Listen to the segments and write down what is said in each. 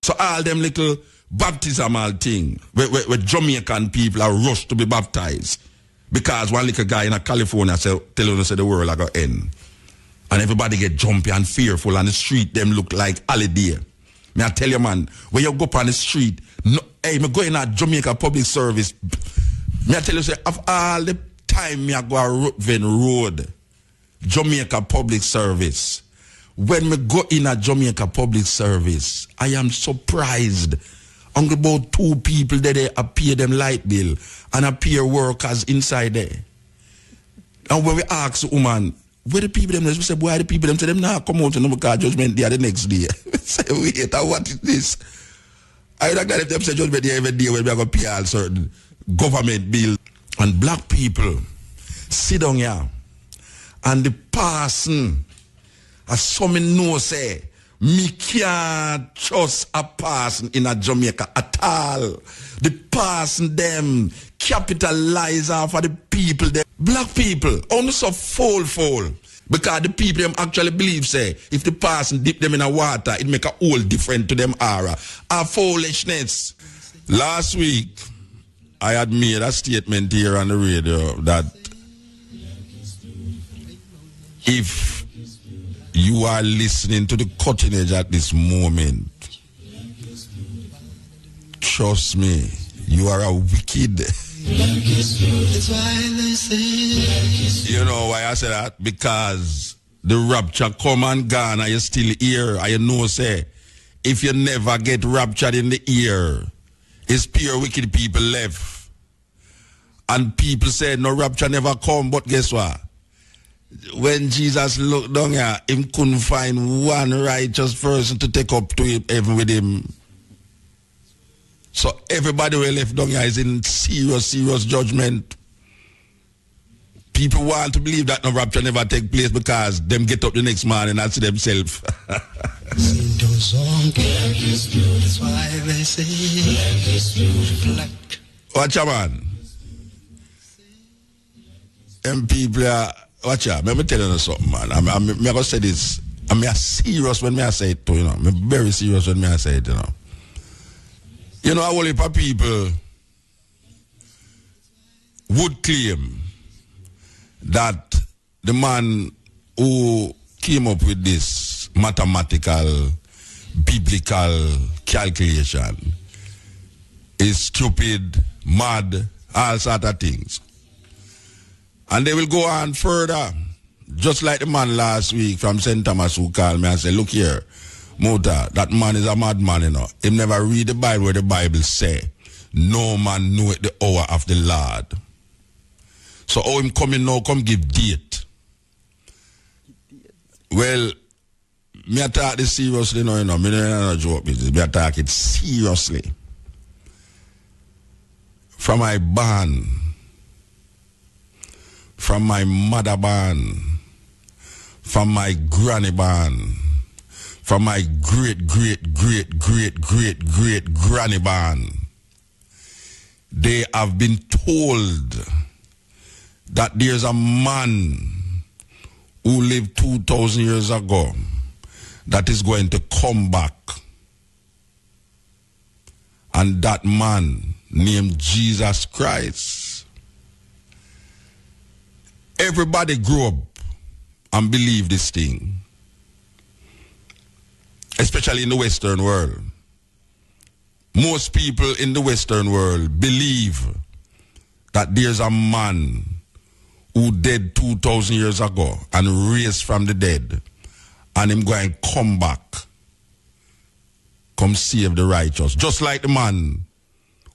So all them little baptismal thing where Jamaican people are rushed to be baptized because one little guy in California tell you the world are going to end. And everybody get jumpy and fearful and the street them look like holiday. Me I tell you man, when you go up on the street, no, hey, me go in a Jamaica public service. Me I tell you say, of all the time me I go a Ruthven Road, Jamaica public service. When me go in a Jamaica public service, I am surprised. Only about 2 people that they appear them light bill and appear workers inside there. And when we ask the woman, where the people them, we say, why the people them say them now come out and because judgment day the next day. Say, wait, what is this? I don't know if them say judgment day every day when we are going to pay all certain government bill. And black people sit down here and the person, as some know say, me can't trust a person in a Jamaica at all. The person them capitalize off of the people them. Black people only so fall. Because the people them actually believe say, if the person dip them in a water, it make a whole different to them aura. A foolishness. Last week, I had made a statement here on the radio that if you are listening to the cutting edge at this moment, trust me, you are a wicked. You know why I say that? Because the rapture come and gone and you still here. I know say, if you never get raptured in the ear, it's pure wicked people left. And people say no rapture never come, but guess what? When Jesus looked down here, him couldn't find one righteous person to take up to him, heaven with him. So everybody who left down here is in serious judgment. People want to believe that no rapture never take place because them get up the next morning and see themselves. Watch out, man. Them people are... Watch out, let me tell you something, man. I'm going to say this. I'm serious when I say it too, you know. I'm very serious when I say it, you know. You know, a whole heap of people would claim that the man who came up with this mathematical, biblical calculation is stupid, mad, all sort of things. And they will go on further, just like the man last week from St. Thomas who called me and said, look here, Muta, that man is a madman, you know. He never read the Bible where the Bible say, no man knoweth the hour of the Lord. So how him coming now, come give date. Well, me attack this seriously now, you know. Me don't joke business. Me attack it seriously. From my barn, from my mother barn, from my granny barn, from my great granny barn. They have been told that there's a man who lived 2,000 years ago that is going to come back. And that man named Jesus Christ. Everybody grew up and believe this thing. Especially in the Western world. Most people in the Western world believe that there's a man who died 2,000 years ago and raised from the dead. And him going to come back. Come save the righteous. Just like the man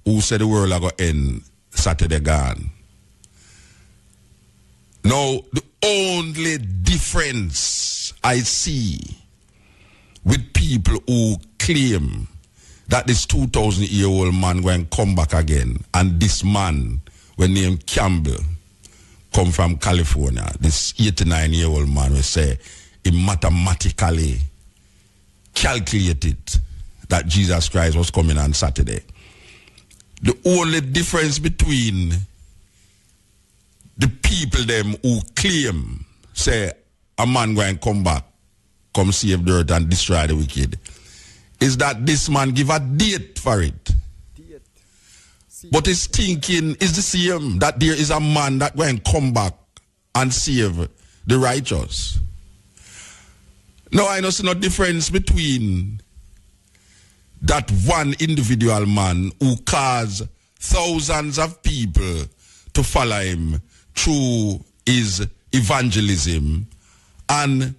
who said the world are going to end Saturday gone. Now, the only difference I see with people who claim that this 2,000-year-old man going to come back again, and this man, when named Campbell, come from California, this 89-year-old man will say he mathematically calculated that Jesus Christ was coming on Saturday. The only difference between the people them who claim, say, a man going to come back, come save the earth and destroy the wicked, is that this man give a date for it. But his thinking is the same, that there is a man that will come back and save the righteous. Now I don't see no difference between that one individual man who caused thousands of people to follow him through his evangelism and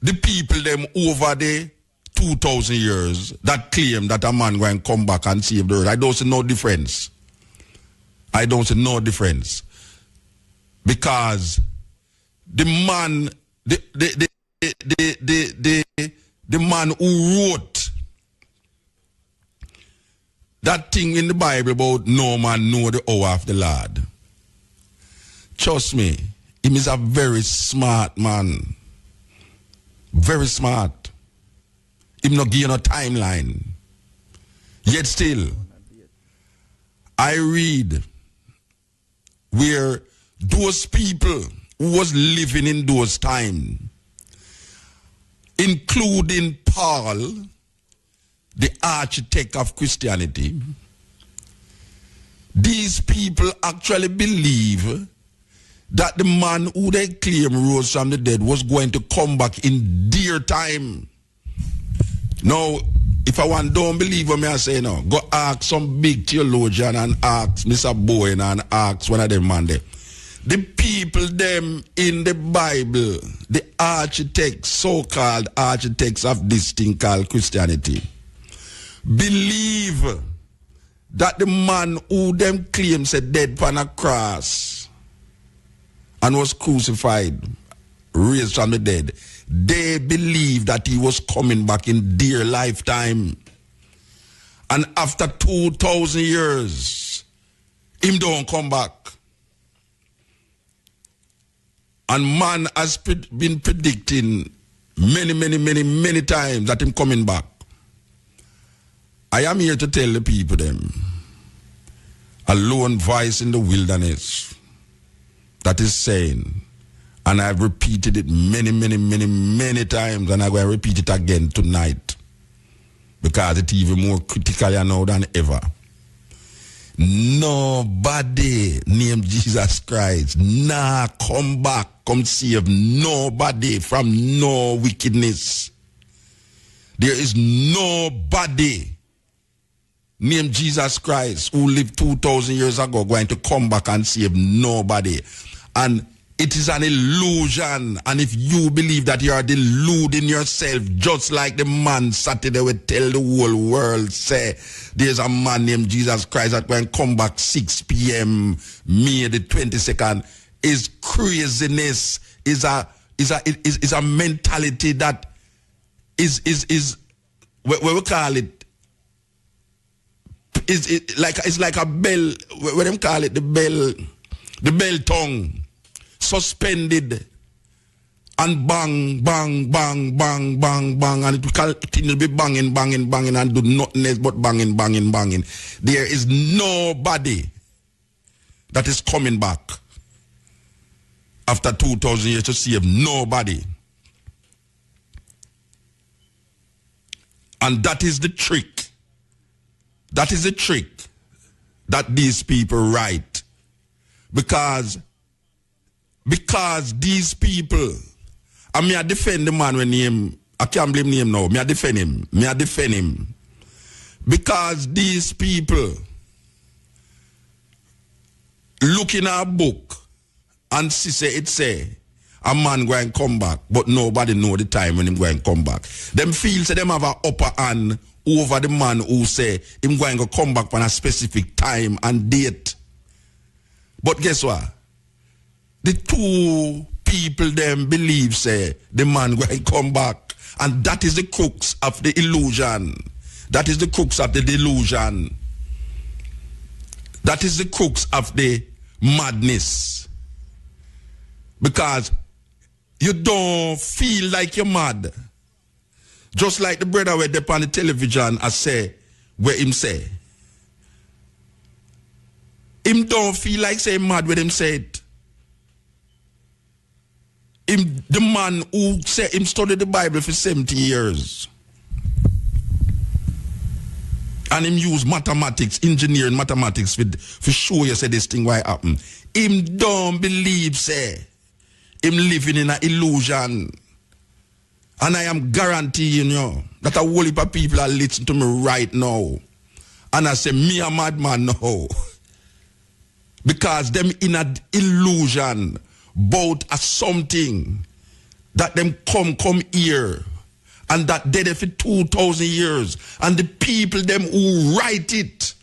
the people them over the 2,000 years that claim that a man going to come back and save the earth. I don't see no difference. I don't see no difference. Because the man, the man who wrote that thing in the Bible about no man know the hour of the Lord. Trust me, he is a very smart man. Very smart. Him not give you no timeline. Yet still, I read where those people who was living in those times, including Paul, the architect of Christianity, these people actually believe that the man who they claim rose from the dead was going to come back in their time. Now, if I want don't believe what me I say now, go ask some big theologian and ask Mr. Bowen and ask one of them man there. The people them in the Bible, the architects, so-called architects of this thing called Christianity, believe that the man who them claim said dead upon a cross and was crucified, raised from the dead, they believe that he was coming back in their lifetime. And after 2,000 years, him don't come back. And man has been predicting many times that him coming back. I am here to tell the people them, a lone voice in the wilderness that is saying, and I've repeated it many times, and I'm going to repeat it again tonight because it's even more critical now than ever. Nobody named Jesus Christ come back, come save nobody from no wickedness. There is nobody named Jesus Christ who lived 2,000 years ago going to come back and save nobody. And it is an illusion, and if you believe that you are deluding yourself, just like the man Saturday will tell the whole world, say, there's a man named Jesus Christ that when come back 6 p.m. May the 22nd, is craziness, is a mentality that is what we call it, it's like a bell, what them call it, the bell tongue. Suspended and bang, and it will continue to be banging and do nothing else but banging. There is nobody that is coming back after 2,000 years to save nobody. And that is the trick. That is the trick that these people write. Because these people, I mean, I defend the man when name, I can't blame him now. I defend him. Because these people look in our book and say it say a man going to come back, but nobody know the time when him going to come back. Them feel say them have an upper hand over the man who say him going to come back on a specific time and date. But guess what? The two people them believe say the man going to come back, and that is the crux of the illusion. That is the crux of the delusion. That is the crux of the madness. Because you don't feel like you're mad. Just like the brother went up on the television and say where him say. Him don't feel like saying mad when him say it. Him, the man who said him studied the Bible for 70 years. And him use mathematics, engineering mathematics for show you say this thing why happen. Him don't believe, say. Him living in an illusion. And I am guaranteeing you that a whole heap of people are listening to me right now. And I say, me a madman now. Because them in an illusion about a something that them come here. And that dead for 2,000 years. And the people them who write it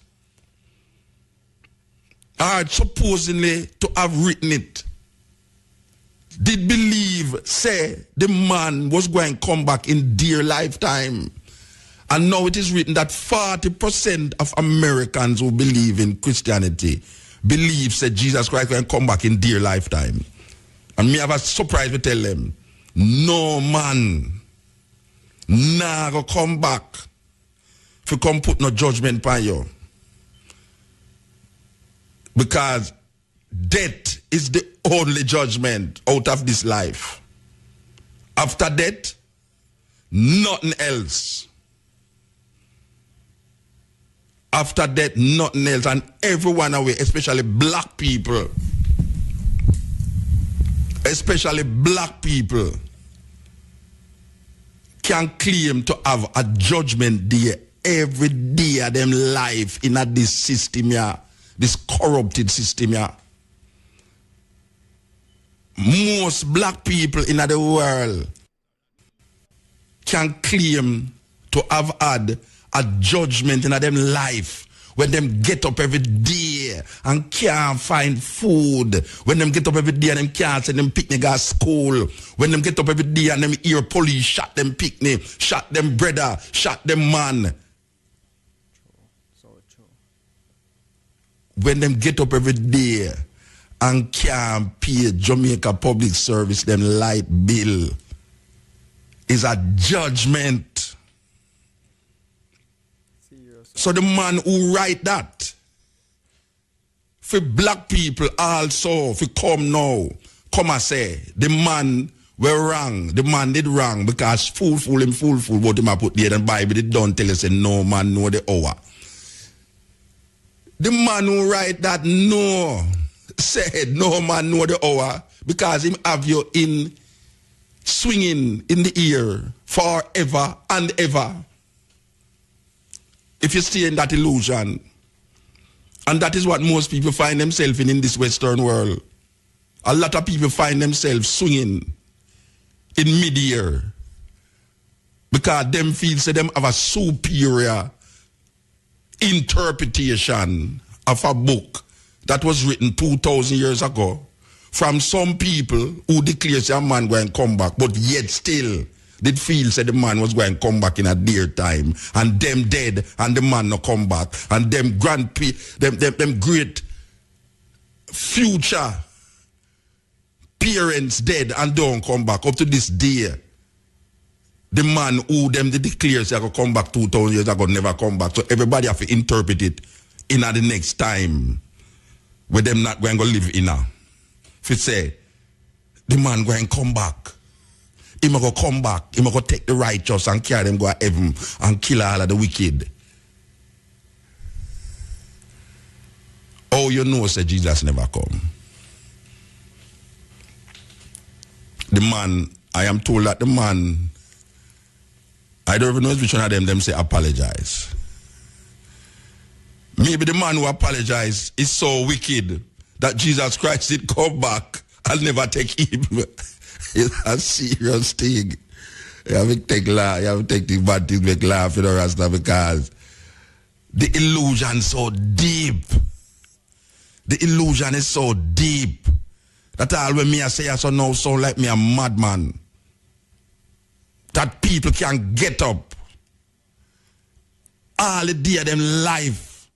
are supposedly to have written it. Did believe, say, the man was going to come back in their lifetime. And now it is written that 40% of Americans who believe in Christianity believe, say, Jesus Christ will come back in their lifetime. And me have a surprise to tell them, no man nah go come back if you come put no judgment upon you. Because death is the only judgment out of this life. After death, nothing else. After death, nothing else. And everyone away, especially black people, can claim to have a judgment day every day of them life in this system here, this corrupted system here. Most black people in the world can claim to have had a judgment in them life when them get up every day and can't find food. When them get up every day and them can't send them picnic at school. When them get up every day and them hear police shot them picnic, shot them brother, shot them man. So true. When them get up every day and can't pay Jamaica public service, them light bill, is a judgment. So the man who write that, for black people also, for come now, come and say, the man were wrong, the man did wrong, because fool, what him I put there, and Bible did don't tell us, say, no man know the hour. The man who write that, no, said, no man know the hour, because him have you in, swinging in the ear, forever and ever. If you stay in that illusion, and that is what most people find themselves in this Western world. A lot of people find themselves swinging in mid-air because them feel say them have a superior interpretation of a book that was written 2,000 years ago from some people who declare a man going to come back, but yet still did feel said the man was going to come back in a dear time, and them dead and the man no come back, and them them great future parents dead and don't come back up to this day. The man who them they declare say I go come back 2,000 years ago never come back. So everybody have to interpret it in the next time where them not going to live in a. If you say the man going to come back, he may go come back, he may go take the righteous and carry them go to heaven and kill all of the wicked. Oh, you know, say Jesus never come. The man, I am told that the man, I don't even know which one of them say apologize. Maybe the man who apologized is so wicked that Jesus Christ did come back and never take him. It's a serious thing. You have to take the bad things make laugh, you know, Rasta, because the illusion is so deep. The illusion is so deep that all when me I say I so now sound like me a madman. That people can get up all the day of them life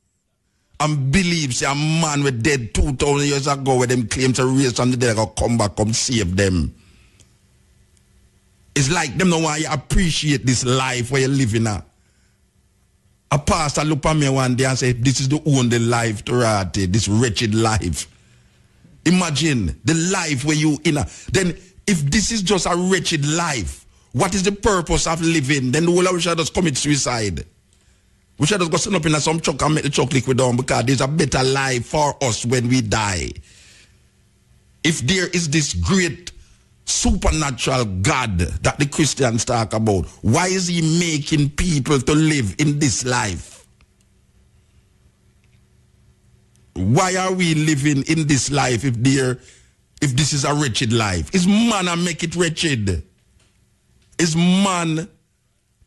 and believe say a man was dead 2,000 years ago where them claim to raise from the dead and come back, come save them. It's like them know why you appreciate this life where you're living at. A pastor look at me one day and say, this is the only life to rate, this wretched life. Imagine the life where you in a. Then if this is just a wretched life, what is the purpose of living? Then the whole of us just commit suicide. We should just go sit up in some truck and make the truck liquid down because there's a better life for us when we die. If there is this great supernatural God that the Christians talk about, why is he making people to live in this life? Why are we living in this life if this is a wretched life? Is man a make it wretched? Is man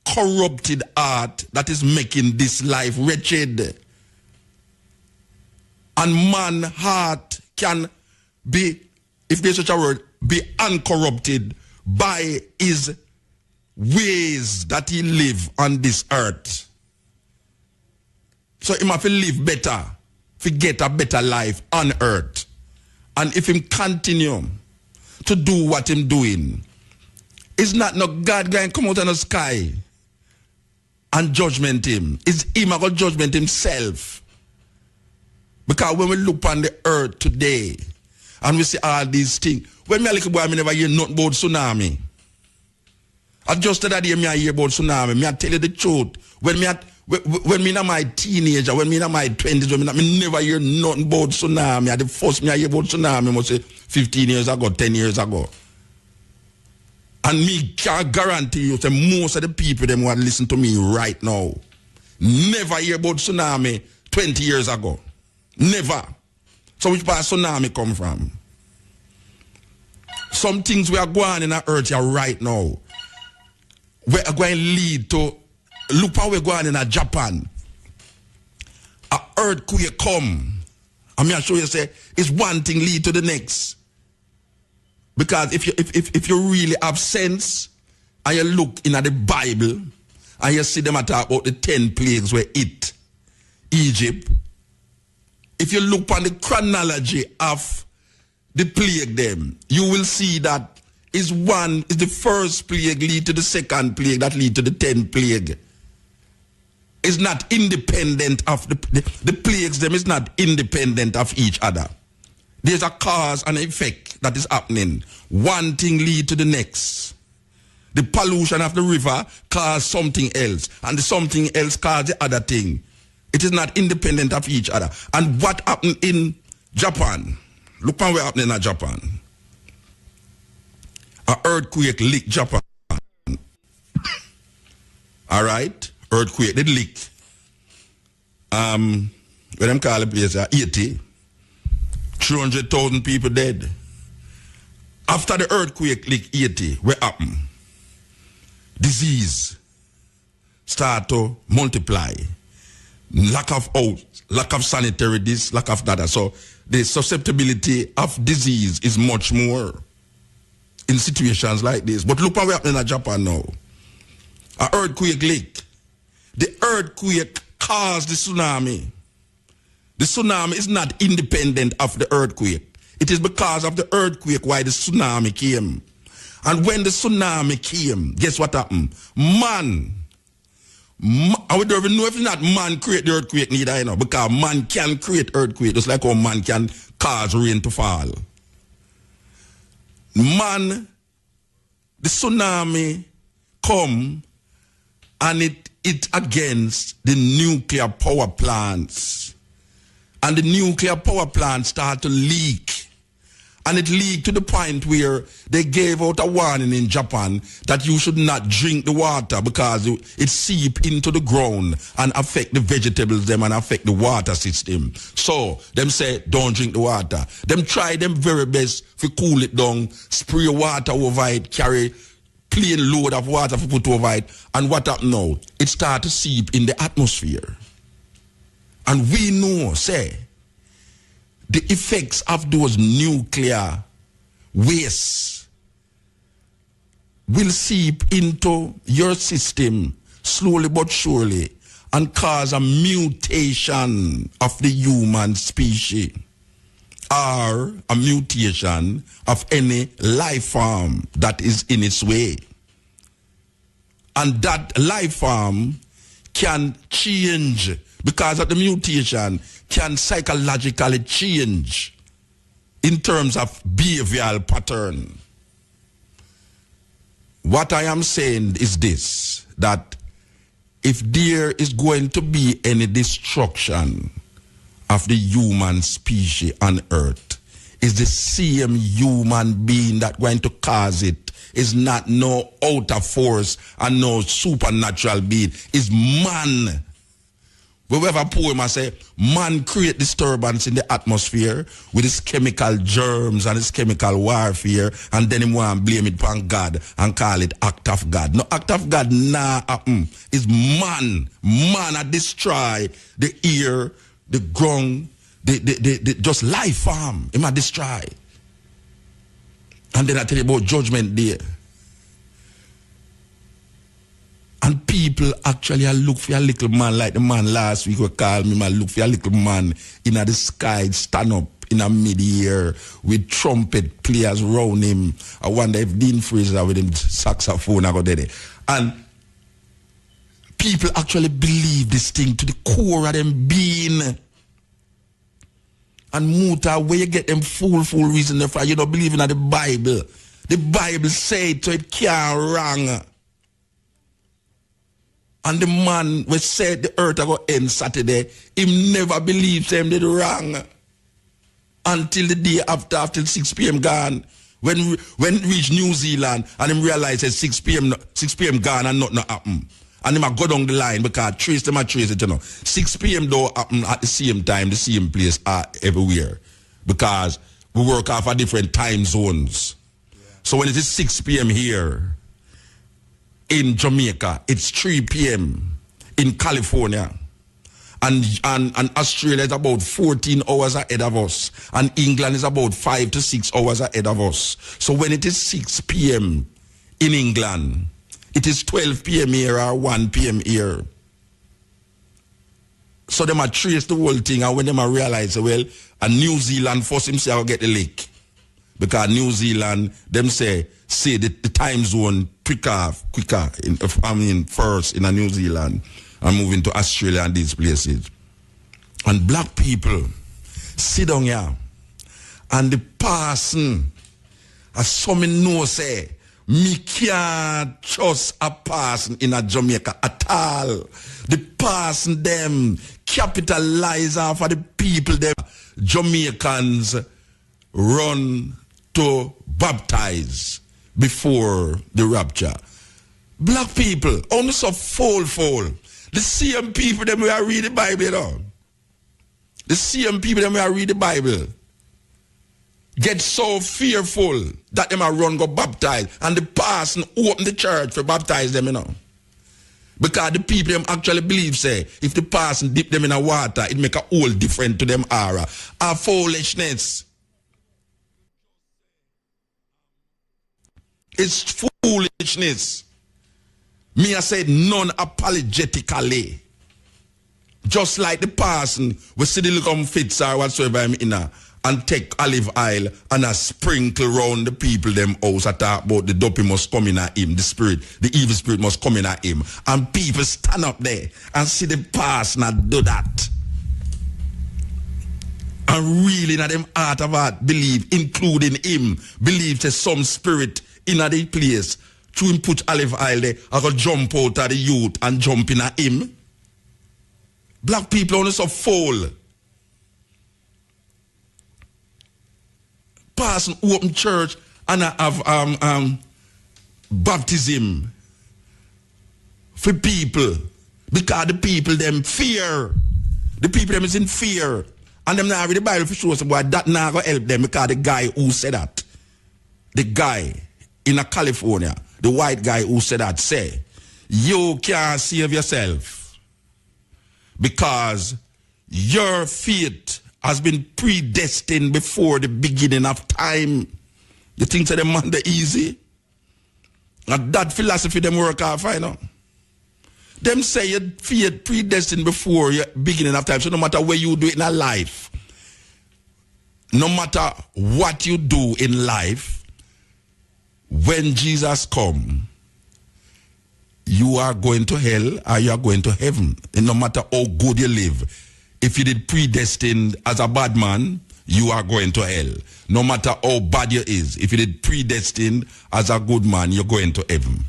corrupted heart that is making this life wretched? And man heart can be, if there's such a word, be uncorrupted by his ways that he live on this earth. So he must live better, get a better life on earth. And if him continue to do what him doing, it's not no God going to come out in the sky and judgment him. It's him going to judgment himself. Because when we look on the earth today and we see all these things, when me a little boy, I never hear nothing about tsunami. I just that day I hear about tsunami. Me I tell you the truth. When me in my teenager, when me in my 20s, when me never hear nothing about tsunami. The first me I hear about tsunami must say 15 years ago, 10 years ago. And me can guarantee you that most of the people them who listen to me right now never hear about tsunami 20 years ago. Never. So which part tsunami come from? Some things we are going in our earth here right now. We are going to lead to, look how we're going in Japan. An earthquake come. I'm going to show you, say, it's one thing lead to the next. Because if you really have sense, and you look in the Bible, and you see them talk about the 10 plagues where it, Egypt, if you look on the chronology of the plague them, you will see that is the first plague lead to the second plague that lead to the 10th plague. It's not independent of the plagues them is not independent of each other. There's a cause and effect that is happening. One thing lead to the next. The pollution of the river cause something else, and the something else cause the other thing. It is not independent of each other. And what happened in Japan? Look at what happened in Japan. An earthquake licked Japan. All right? Earthquake did lick. What them call the place? 80. 300,000 people dead. After the earthquake licked 80, what happened? Disease start to multiply. Lack of house, lack of sanitary this, lack of that. So the susceptibility of disease is much more in situations like this. But look what happening in Japan now. An earthquake licked. The earthquake caused the tsunami. The tsunami is not independent of the earthquake. It is because of the earthquake why the tsunami came. And when the tsunami came, guess what happened? Man, I would don't even know if not man create the earthquake neither, you know, because man can create earthquake just like how man can cause rain to fall. Man, the tsunami come and it against the nuclear power plants. And the nuclear power plants start to leak. And it leaked to the point where they gave out a warning in Japan that you should not drink the water because it seep into the ground and affect the vegetables them and affect the water system. So them say don't drink the water. Them try them very best to cool it down, spray water over it, carry plain load of water to put over it. And what happened now? It start to seep in the atmosphere. And we know, say, the effects of those nuclear wastes will seep into your system slowly but surely and cause a mutation of the human species or a mutation of any life form that is in its way. And that life form can change because of the mutation, can psychologically change in terms of behavioral pattern. What I am saying is this, that if there is going to be any destruction of the human species on earth, is the same human being that going to cause it. Is not no outer force and no supernatural being. Is man. We have a poem I say, man create disturbance in the atmosphere with his chemical germs and his chemical warfare, and then he want to blame it upon God and call it act of God. No act of God happen. It's man. Man a destroy the air, the ground, the just life form. He might destroy. And then I tell you about judgment day. And people actually look for a little man like the man last week we called me, look for a little man in the sky, stand up in a mid-air with trumpet players around him. I wonder if Dean Fraser with him saxophone I go there. And people actually believe this thing to the core of them being. And muta, where you get them full reason for you don't believe in the Bible. The Bible say it, so it can't wrong. And the man who said the earth will end Saturday, him never believes him did wrong. Until the day after 6 p.m. gone. When reach New Zealand and him realize it's 6 p.m. gone and nothing happen. And him a go down the line because trace it, you know. 6 p.m. though happen at the same time, the same place everywhere. Because we work off of different time zones. Yeah. So when it is 6 p.m. here in Jamaica, it's 3 p.m. in California. And Australia is about 14 hours ahead of us. And England is about 5 to 6 hours ahead of us. So when it is 6 p.m. in England, it is 12 p.m. here or 1 p.m. here. So they might trace the whole thing, and when they might realize, well, and New Zealand first him say I'll get the lick. Because New Zealand, them say the time zone quicker first in a New Zealand and moving to Australia and these places. And black people sit down here, and the person, as some know say, me can't trust a person in a Jamaica at all. The person them capitalize off of the people them Jamaicans run to baptize before the rapture. Black people, only so full. The same people them we are read the Bible, you know. The same people them we are read the Bible get so fearful that them are run go baptize, and the person open the church for baptize them, you know. Because the people them actually believe say if the person dip them in a water, it make a whole different to them aura. A foolishness. It's foolishness. Me I said non-apologetically. Just like the person we see the little fits or whatsoever I'm in a, and take olive oil and a sprinkle round the people them house. I talk about the dopey must come in at him, the evil spirit must come in at him. And people stand up there and see the person and do that. And really in them heart of heart believe, including him, believe there's some spirit in the place. To him put olive oil there, I go jump out of the youth and jump in at him. Black people only so full. Person open church and I have baptism for people because the people them fear. The people them is in fear. And them now read the Bible for sure, so boy, that now gonna help them because the guy who said that, the guy in California, the white guy who said that, say, you can't save yourself because your fate has been predestined before the beginning of time. You think so them man the easy? And that philosophy them work off, I know. Them say your fate predestined before your beginning of time. So no matter where you do it in a life, no matter what you do in life, when Jesus come, you are going to hell or you are going to heaven. And no matter how good you live, if you did predestined as a bad man, you are going to hell. No matter how bad you is, if you did predestined as a good man, you're going to heaven.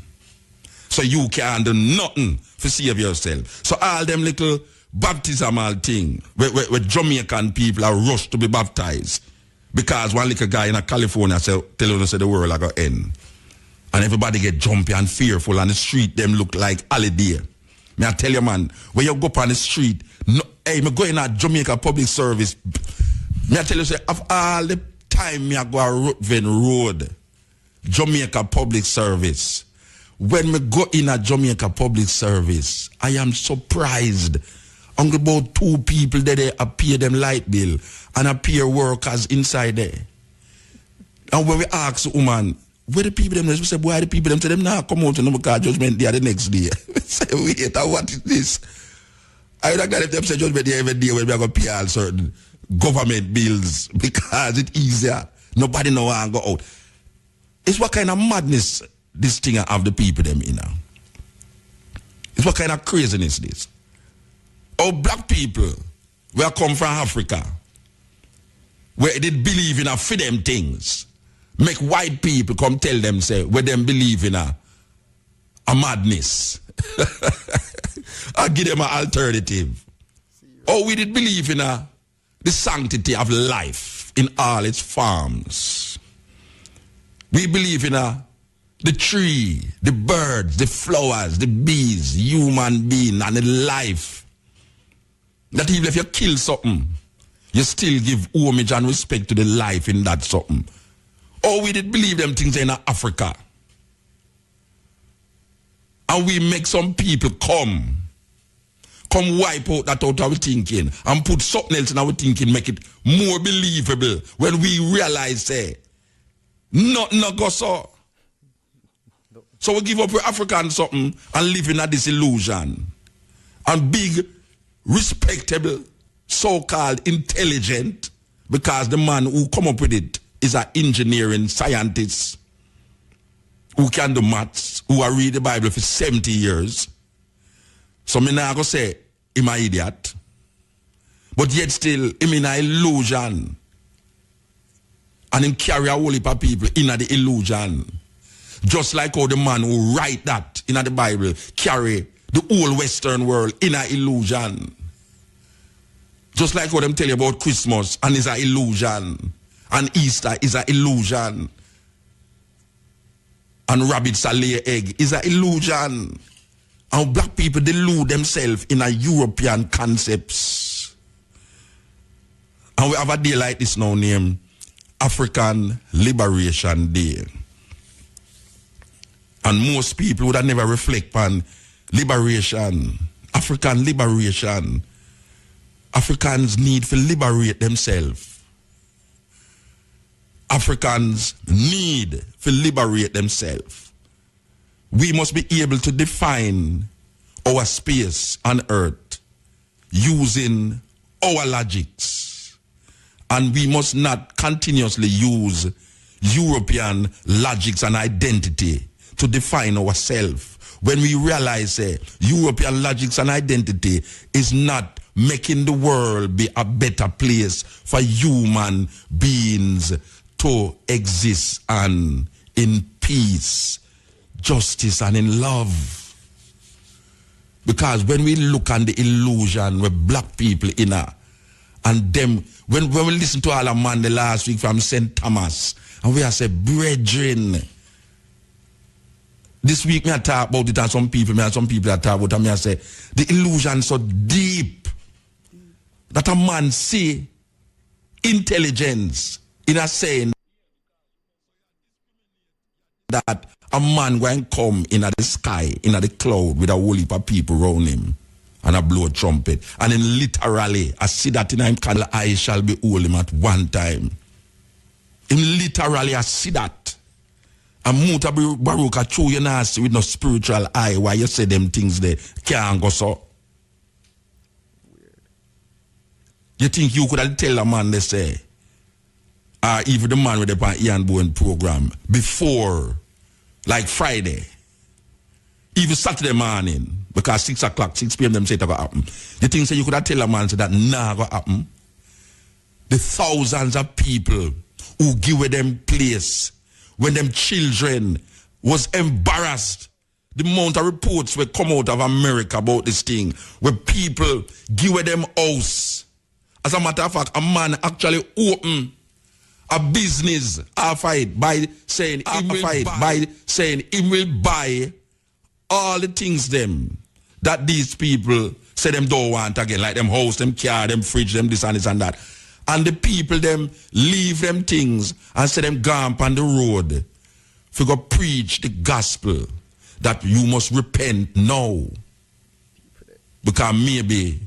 So you can't do nothing to save yourself. So all them little baptismal thing where Jamaican people are rushed to be baptized because one little guy in California tell us the world are going to end. And everybody get jumpy and fearful and the street them look like holiday. Me I tell you man, when you go up on the street, no, hey, me go in a Jamaica public service. Me I tell you say, of all the time me I go a Ruthven Road, Jamaica public service. When me go in a Jamaica public service, I am surprised. Only about 2 people there they appear them light bill and appear workers inside there. And when we ask the woman, where the people them? We say, why the people them? Say them now come out to no car judgment day the next day. Say, wait, what is this? I would have got them say judgment day every day when we are going to pay all certain government bills because it's easier. Nobody know how to go out. It's what kind of madness this thing have the people them in now. It's what kind of craziness this. Oh, black people, where come from Africa, where they believe in a for them things, make white people come tell them, say, where them believe in a madness. I give them an alternative. Oh, we did believe in the sanctity of life in all its forms. We believe in the tree, the birds, the flowers, the bees, human being, and the life. That even if you kill something, you still give homage and respect to the life in that something. Oh, we did believe them things in Africa. And we make some people come wipe out that out of our thinking and put something else in our thinking, make it more believable when we realize, say, nothing go so. So we give up our African something and live in a disillusion. And big, respectable, so-called intelligent, because the man who come up with it is an engineering scientist who can do maths, who have read the Bible for 70 years. So me not go say him an idiot. But yet still, him in an illusion. And him carry a whole heap of people in the illusion. Just like how the man who write that in the Bible carry the whole Western world in an illusion. Just like how them tell you about Christmas and it's an illusion. And Easter is an illusion. And rabbits are lay egg is an illusion. And black people delude themselves in a European concepts. And we have a day like this now named African Liberation Day. And most people would have never reflect on liberation, African liberation. Africans need to liberate themselves. Africans need to liberate themselves. We must be able to define our space on earth using our logics. And we must not continuously use European logics and identity to define ourselves. When we realize European logics and identity is not making the world be a better place for human beings to exist and in peace, justice and in love. Because when we look on the illusion with black people in and them, when we listen to all a man the last week from St. Thomas, and we are say, brethren, this week me I talk about it and some people are talk about it and me I say, the illusion so deep that a man see intelligence in a saying that a man going come in the sky, in the cloud with a whole heap of people around him and a blow a trumpet. And then literally, I see that in him candle eye shall be hold him at one time. In literally, I see that. And Mutabaruka show you nasty with no spiritual eye why you say them things there can't go so. You think you could have tell a man they say, or even the man with the Ian Bowen program before, like Friday, even Saturday morning, because 6 o'clock, 6 p.m. them say it's going to happen. You think so you could have tell a man say that nah going to happen? The thousands of people who give them place when them children was embarrassed the amount of reports will come out of America about this thing, where people give them house. As a matter of fact, a man actually open a business after it by saying he will buy all the things them that these people say them don't want again, like them house, them car, them fridge, them this and this and that. And the people them leave them things and say them gone on the road to go preach the gospel that you must repent now. Because maybe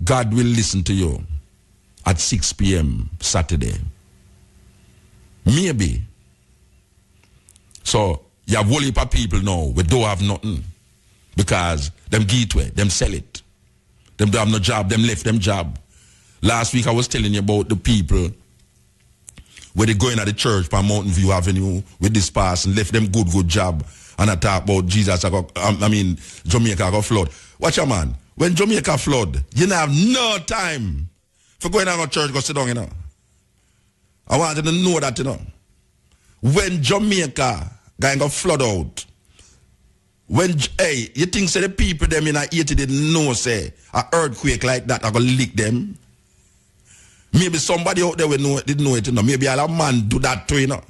God will listen to you at 6 p.m. Saturday. Maybe. So you have whole heap of people now we don't have nothing. Because them gateway, them sell it. Them don't have no job, them left them job. Last week I was telling you about the people where they go in at the church by Mountain View Avenue with this pass and left them good job. And I talk about Jesus, Jamaica got flood. Watch out, man. When Jamaica flood, you don't have no time for going out of church, go sit down, you know. I want you to know that, you know. When Jamaica got flood out, you think say the people them in Haiti didn't know say an earthquake like that are gonna lick them? Maybe somebody out there didn't know it, you know. Maybe a man do that too, you know.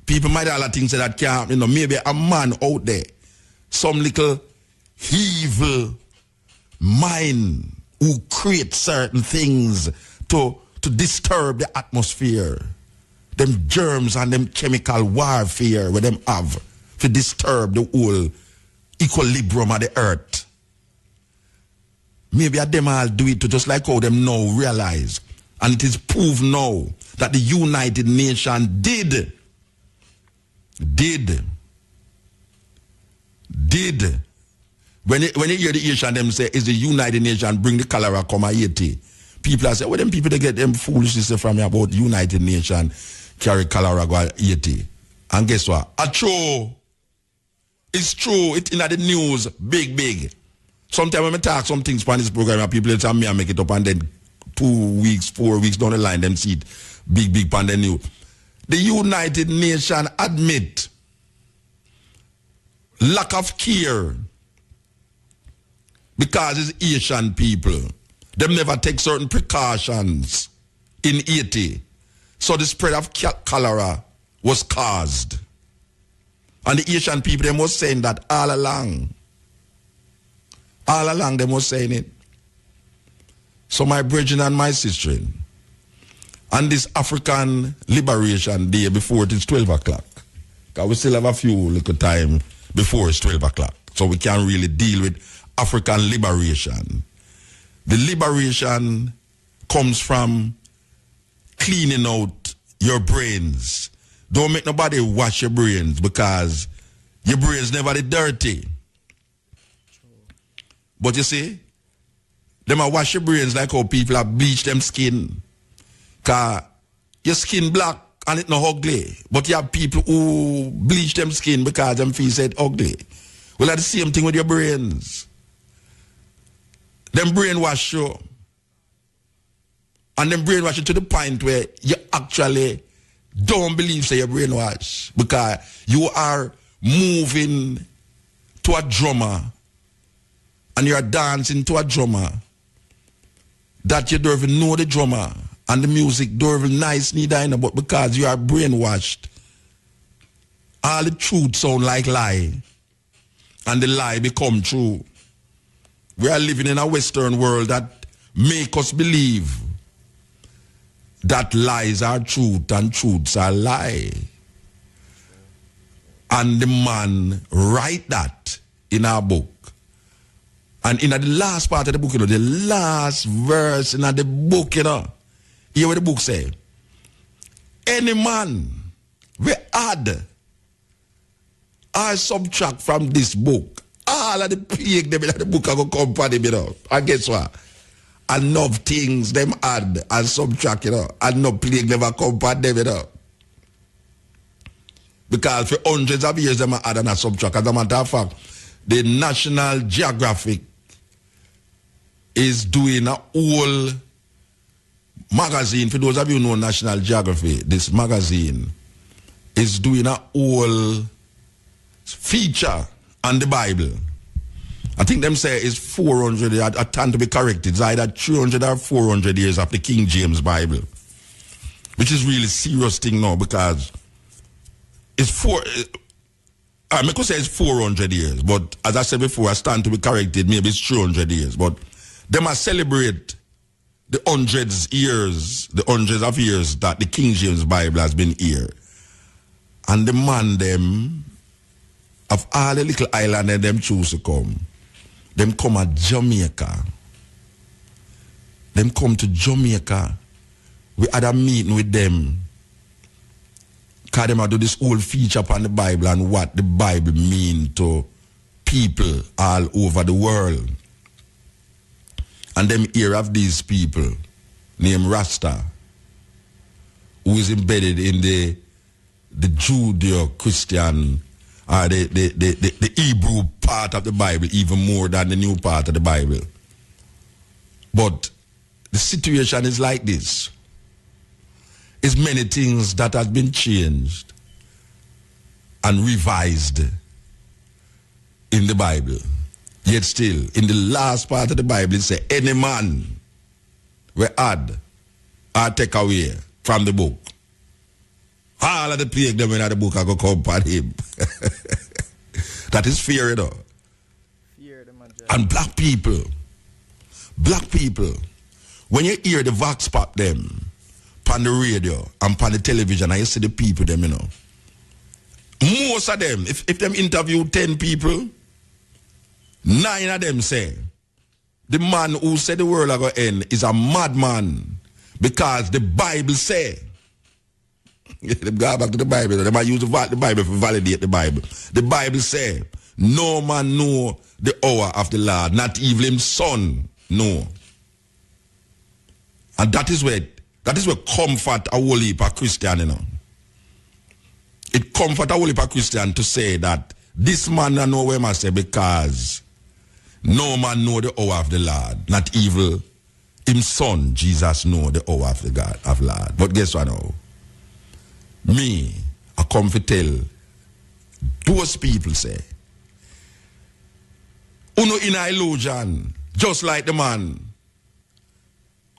People might all think say that can't, you know. Maybe a man out there, some little evil mind who create certain things to disturb the atmosphere. Them germs and them chemical warfare where them have to disturb the whole equilibrium of the earth. Maybe them all do it to just like how them now realize. And it is proved now that the United Nations did. When you hear the Asian them say, is the United Nations bring the cholera come Haiti? People are saying, well, them people they get them foolishness from me about United Nations carry cholera go Haiti. And guess what? It's true. It's in the news, big. Sometimes when I talk some things on this program, people tell me I make it up and then 2 weeks, 4 weeks down the line, them see it big on the news. The United Nations admit lack of care because it's Asian people. Them never take certain precautions in Haiti. So the spread of cholera was caused. And the Asian people, they was saying that all along. All along, they was saying it. So my brethren and my sister, on this African Liberation Day before it is 12 o'clock, because we still have a few little time before it's 12 o'clock, so we can really deal with African liberation. The liberation comes from cleaning out your brains. Don't make nobody wash your brains because your brains never dirty. But you see, them a wash your brains like how people have bleached them skin. Cause your skin black and it no ugly. But you have people who bleach them skin because them feel said ugly. Well, that's the same thing with your brains. Them brainwash you. And them brainwash you to the point where you actually don't believe say you're brainwashed. Because you are moving to a drummer and you are dancing to a drummer that you don't even know the drummer and the music don't even nice neither, but because you are brainwashed, all the truth sound like lie and the lie become true. We are living in a Western world that make us believe that lies are truth and truths are lie. And the man write that in our book. And in the last part of the book, you know, the last verse in the book, you know, hear what the book say. Any man we add or subtract from this book, all of the plague them in the book are going to come for them, you know. And guess what? Enough things them add and subtract, you know. And no plague never come for them, you know. Because for hundreds of years them add and subtract. As a matter of fact, the National Geographic is doing a whole magazine. For those of you who know National Geography, this magazine is doing a whole feature on the Bible. I think them say it's 400, I tend to be corrected. It's either 300 or 400 years of the King James Bible. Which is really serious thing now because it's I could say it's 400 years, but as I said before, I stand to be corrected, maybe it's 300 years. But they must celebrate the hundreds of years that the King James Bible has been here. And the man them, of all the little island that them choose to come at Jamaica. Them come to Jamaica. We had a meeting with them. Because them do this whole feature upon the Bible and what the Bible mean to people all over the world. And them hear of these people named Rasta, who is embedded in the Judeo-Christian or the Hebrew part of the Bible even more than the new part of the Bible. But the situation is like this. It's many things that have been changed and revised in the Bible. Yet still, in the last part of the Bible, it says, any man will add or take away from the book. All of the plague them in the book are going to come upon him. That is fear, you know. Fear the majority. And black people, when you hear the vox pop them, on the radio and on the television, and you see the people them, you know. Most of them, if them interview 10 people, 9 of them say, the man who said the world are going to end is a madman because the Bible say. They go back to the Bible. They might use the Bible to validate the Bible. The Bible say, no man know the hour of the Lord, not even his son know. And that is where comfort a whole heap of Christian, you know. It comfort a whole heap of Christian to say that this man I know where I say because no man know the hour of the Lord, not even him son Jesus know the hour of the God of Lord. But guess what now? Me, I come to tell those people say, uno in a illusion, just like the man.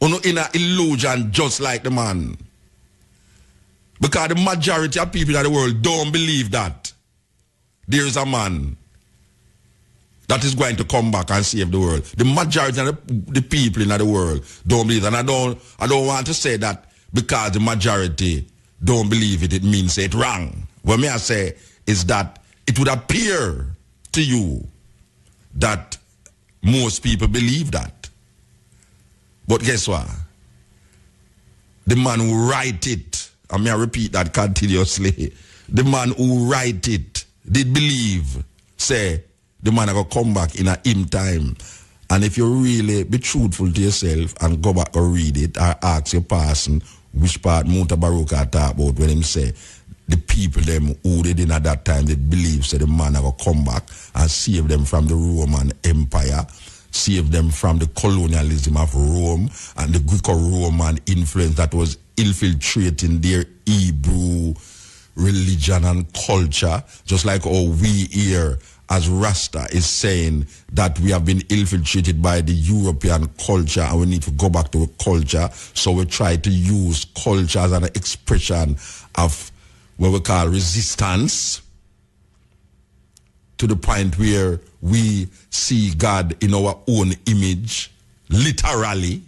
Uno in a illusion, just like the man. Because the majority of people in the world don't believe that there is a man that is going to come back and save the world. The majority of the people in the world don't believe that. And I don't want to say that because the majority don't believe it, it means it wrong. What may I say is that it would appear to you that most people believe that. But guess what? The man who write it, I may repeat that continuously, the man who write it did believe, say, the man will come back in a him time. And if you really be truthful to yourself and go back and read it or ask your person which part Mutabaruka talk about when him say the people them who they did at that time they believe say the man will come back and save them from the Roman Empire, save them from the colonialism of Rome and the Greco-Roman influence that was infiltrating their Hebrew religion and culture, just like how we here as Rasta is saying that we have been infiltrated by the European culture and we need to go back to a culture. So we try to use culture as an expression of what we call resistance to the point where we see God in our own image, literally.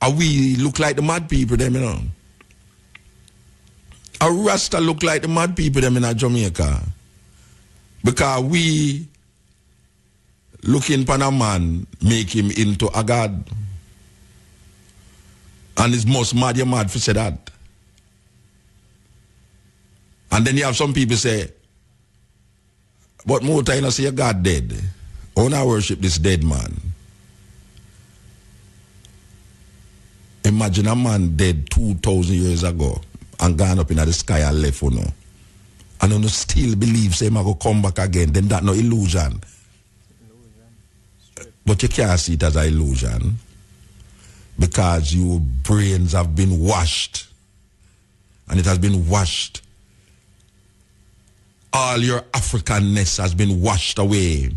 And we look like the mad people, them, you know. A Rasta look like the mad people them in Jamaica. Because we looking upon a man, make him into a God. And it's most mad, you're mad for say that. And then you have some people say, but muta, you know, say your God dead. I want to worship this dead man. Imagine a man dead 2,000 years ago and gone up in the sky and left, you know. And you still believe say, I'm going to come back again. Then that's no illusion. But you can't see it as an illusion because your brains have been washed and it has been washed. All your Africanness has been washed away.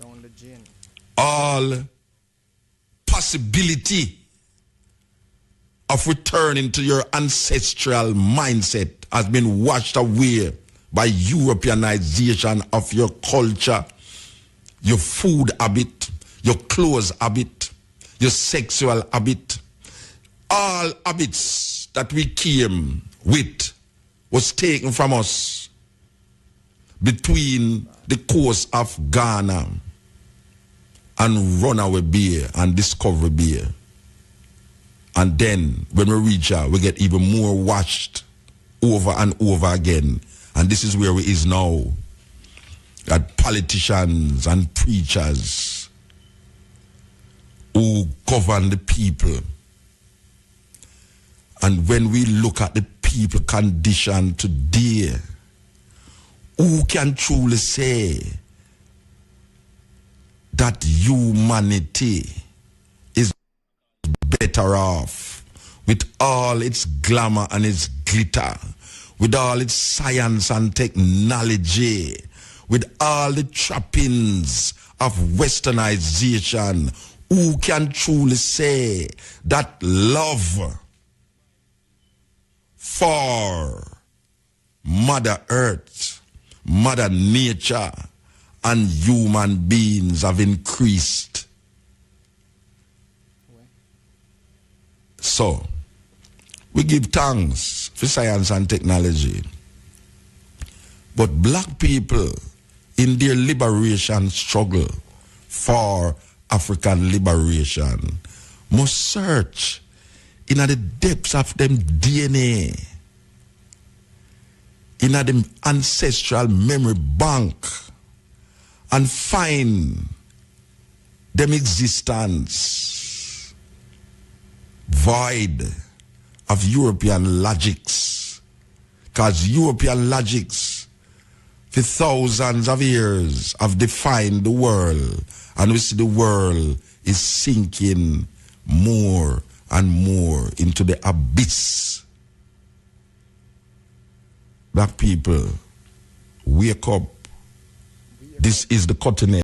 Down the gin. All possibility of returning to your ancestral mindset has been washed away by Europeanization of your culture, your food habit, your clothes habit, your sexual habit. All habits that we came with was taken from us between the coast of Ghana and Runaway Bay and Discovery Bay. And then when we reach out, we get even more washed over and over again. And this is where we is now. That politicians and preachers who govern the people. And when we look at the people condition today, who can truly say that humanity is better off with all its glamour and its glitter, with all its science and technology, with all the trappings of westernization? Who can truly say that love for Mother Earth, Mother Nature, and human beings have increased? So, we give thanks for science and technology. But black people, in their liberation struggle for African liberation, must search in the depths of them DNA, in them ancestral memory bank, and find them existence void of European logics. Because European logics for thousands of years have defined the world, and we see the world is sinking more and more into the abyss. Black people, wake up. This is the continent.